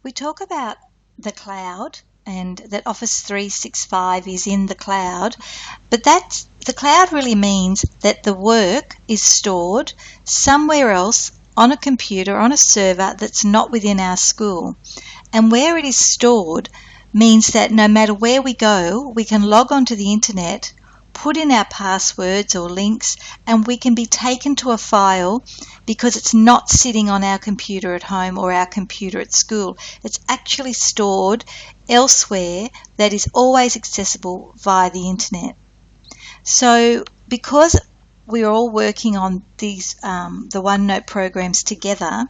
We talk about the cloud and that Office 365 is in the cloud, but the cloud really means that the work is stored somewhere else on a computer, on a server that's not within our school. And where it is stored means that no matter where we go, we can log onto the internet, put in our passwords or links, and we can be taken to a file because it's not sitting on our computer at home or our computer at school. It's actually stored elsewhere that is always accessible via the internet. So because we're all working on these the OneNote programs together,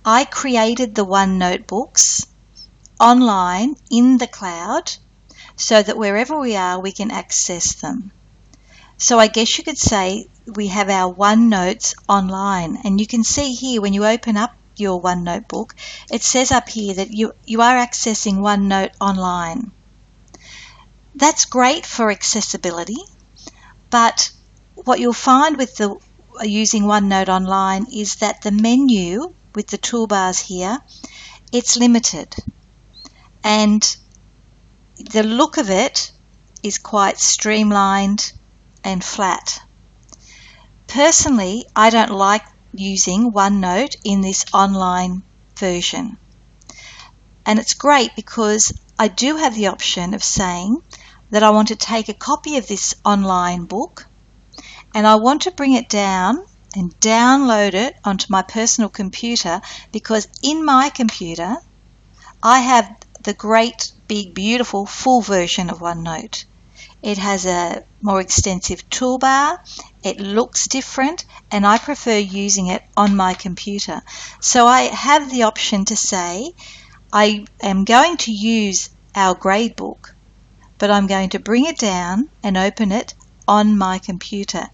I created the OneNote books online in the cloud so that wherever we are, we can access them. So I guess you could say we have our OneNotes online, and you can see here when you open up your OneNote book, it says up here that you are accessing OneNote online. That's great for accessibility, but what you'll find with using OneNote online is that the menu with the toolbars here, it's limited, and the look of it is quite streamlined and flat. Personally, I don't like using OneNote in this online version, and it's great because I do have the option of saying that I want to take a copy of this online book and I want to bring it down and download it onto my personal computer, because in my computer I have the great, big, beautiful, full version of OneNote. It has a more extensive toolbar, it looks different, and I prefer using it on my computer. So I have the option to say, I am going to use our grade book, but I'm going to bring it down and open it on my computer.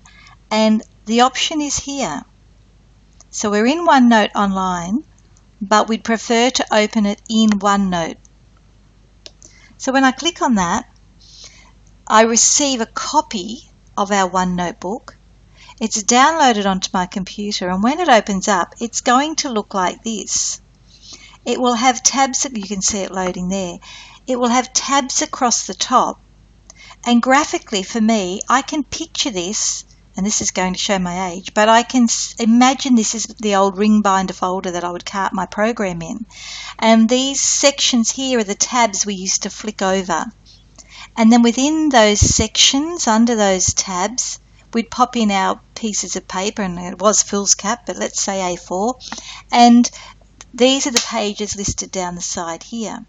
And the option is here. So we're in OneNote online, but we'd prefer to open it in OneNote. So when I click on that, I receive a copy of our OneNote book. It's downloaded onto my computer, and when it opens up, it's going to look like this. It will have tabs, you can see it loading there. It will have tabs across the top, and graphically for me, I can picture this, and this is going to show my age, but I can imagine this is the old ring binder folder that I would cart my program in. And these sections here are the tabs we used to flick over. And then within those sections, under those tabs, we'd pop in our pieces of paper, and it was foolscap, but let's say A4. And these are the pages listed down the side here.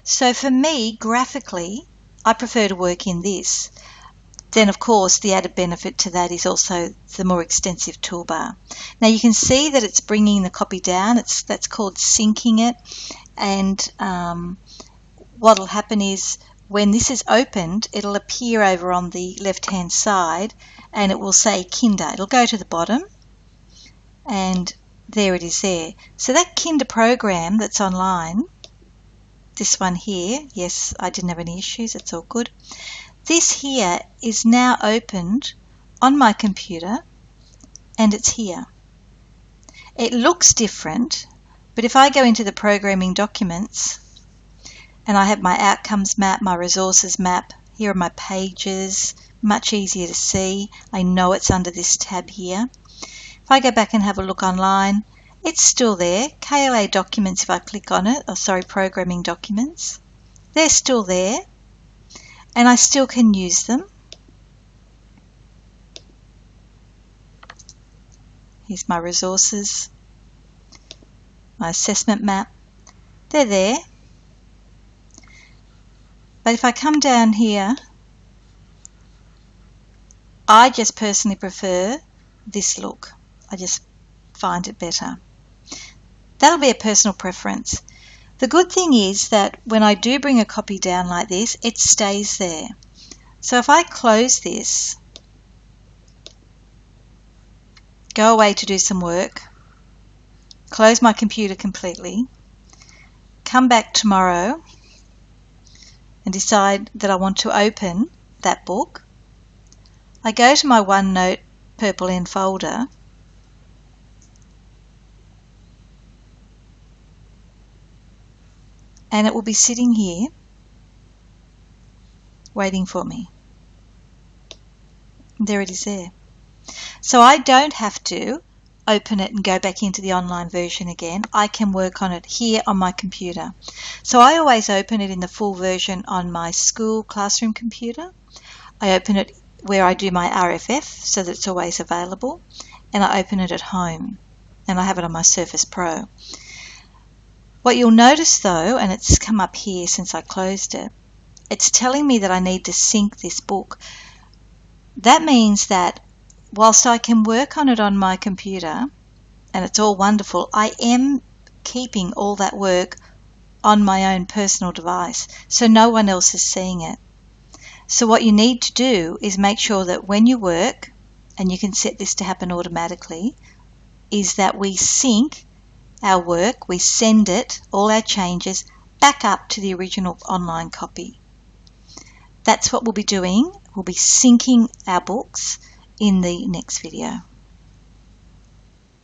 So for me, graphically, I prefer to work in this. Then, of course, the added benefit to that is also the more extensive toolbar. Now you can see that it's bringing the copy down. That's called syncing it. And what will happen is when this is opened, it'll appear over on the left-hand side, and it will say Kinder. It'll go to the bottom, and there it is there. So that Kinder program that's online, this one here, yes, I didn't have any issues, it's all good. This here is now opened on my computer, and it's here. It looks different, but if I go into the programming documents and I have my outcomes map, my resources map, here are my pages, much easier to see. I know it's under this tab here. If I go back and have a look online, it's still there. KLA documents, if I click on it, programming documents, they're still there, and I still can use them. Here's my resources, my assessment map, they're there. But if I come down here, I just personally prefer this look. I just find it better. That'll be a personal preference. The good thing is that when I do bring a copy down like this, it stays there. So if I close this, go away to do some work, close my computer completely, come back tomorrow and decide that I want to open that book, I go to my OneNote purple N folder, and it will be sitting here waiting for me. There it is there. So I don't have to open it and go back into the online version again. I can work on it here on my computer. So I always open it in the full version on my school classroom computer. I open it where I do my RFF so that it's always available, and I open it at home, and I have it on my Surface Pro. What you'll notice though, and it's come up here since I closed it, it's telling me that I need to sync this book. That means that whilst I can work on it on my computer, and it's all wonderful, I am keeping all that work on my own personal device, so no one else is seeing it. So what you need to do is make sure that when you work, and you can set this to happen automatically, is that we sync our work, we send it, all our changes, back up to the original online copy. That's what we'll be doing. We'll be syncing our books in the next video.